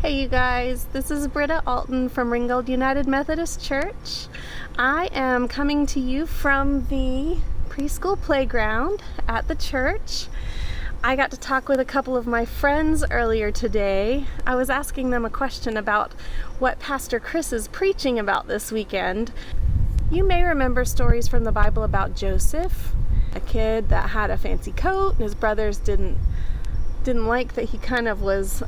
Hey you guys, this is Britta Alton from Ringgold United Methodist Church. I am coming to you from the preschool playground at the church. I got to talk with a couple of my friends earlier today. I was asking them a question about what Pastor Chris is preaching about this weekend. You may remember stories from the Bible about Joseph, a kid that had a fancy coat and his brothers didn't like that he kind of was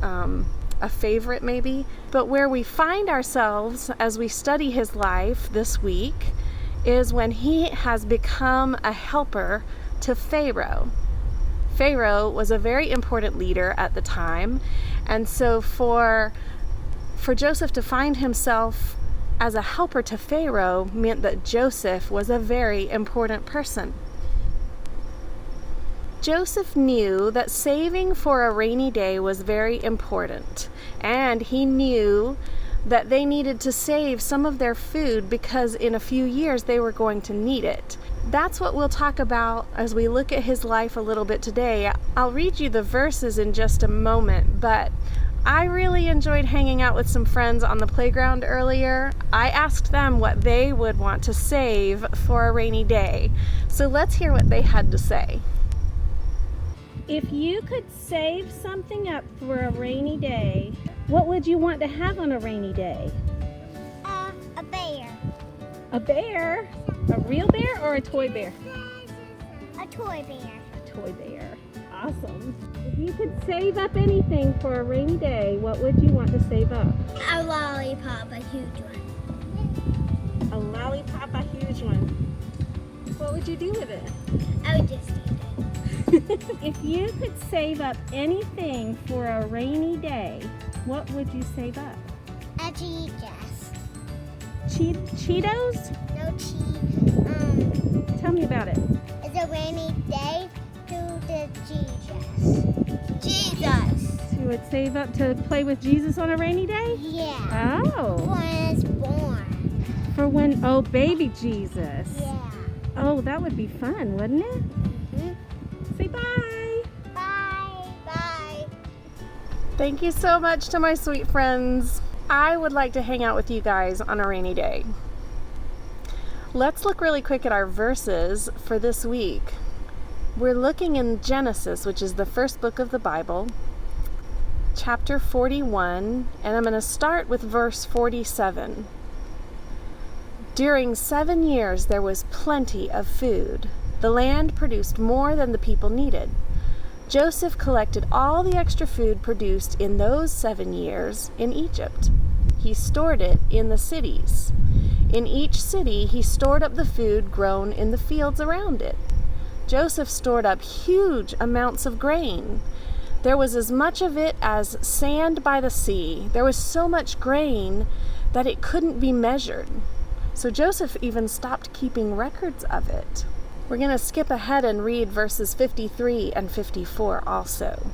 a favorite maybe. But where we find ourselves as we study his life this week is when he has become a helper to Pharaoh. Pharaoh was a very important leader at the time, and so for Joseph to find himself as a helper to Pharaoh meant that Joseph was a very important person. Joseph knew that saving for a rainy day was very important, and he knew that they needed to save some of their food because in a few years they were going to need it. That's what we'll talk about as we look at his life a little bit today. I'll read you the verses in just a moment, but I really enjoyed hanging out with some friends on the playground earlier. I asked them what they would want to save for a rainy day. So let's hear what they had to say. If you could save something up for a rainy day, what would you want to have on a rainy day? A bear. A bear? A real bear or a toy bear? A toy bear. A toy bear. Awesome. If you could save up anything for a rainy day, what would you want to save up? A lollipop, a huge one. A lollipop, a huge one. What would you do with it? I would just eat it. If you could save up anything for a rainy day, what would you save up? A Cheetos. Cheetos? No cheese. Tell me about it. It's a rainy day to the Jesus. Jesus. You would save up to play with Jesus on a rainy day? Yeah. Oh. When it's born. For when, baby Jesus. Yeah. Oh, that would be fun, wouldn't it? Say bye. Bye. Bye. Thank you so much to my sweet friends. I would like to hang out with you guys on a rainy day. Let's look really quick at our verses for this week. We're looking in Genesis, which is the first book of the Bible, chapter 41, and I'm going to start with verse 47. During 7 years there was plenty of food. The land produced more than the people needed. Joseph collected all the extra food produced in those 7 years in Egypt. He stored it in the cities. In each city, he stored up the food grown in the fields around it. Joseph stored up huge amounts of grain. There was as much of it as sand by the sea. There was so much grain that it couldn't be measured. So Joseph even stopped keeping records of it. We're going to skip ahead and read verses 53 and 54 also.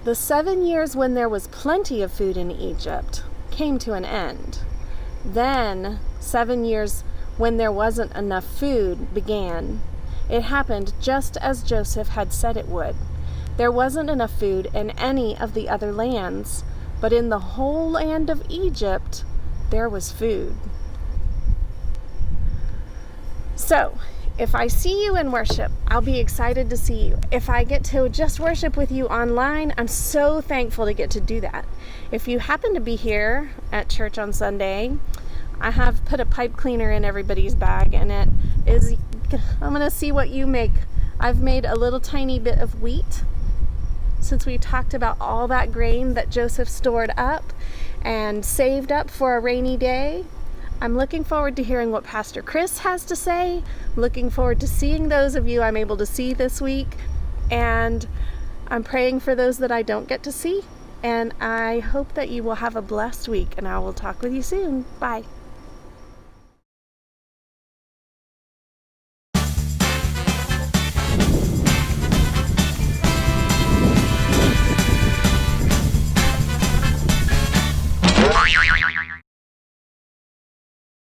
The 7 years when there was plenty of food in Egypt came to an end. Then 7 years when there wasn't enough food began. It happened just as Joseph had said it would. There wasn't enough food in any of the other lands, but in the whole land of Egypt there was food. So, if I see you in worship, I'll be excited to see you. If I get to just worship with you online, I'm so thankful to get to do that. If you happen to be here at church on Sunday, I have put a pipe cleaner in everybody's bag, and it is, I'm going to see what you make. I've made a little tiny bit of wheat, since we talked about all that grain that Joseph stored up and saved up for a rainy day. I'm looking forward to hearing what Pastor Chris has to say. I'm looking forward to seeing those of you I'm able to see this week. And I'm praying for those that I don't get to see. And I hope that you will have a blessed week. And I will talk with you soon. Bye.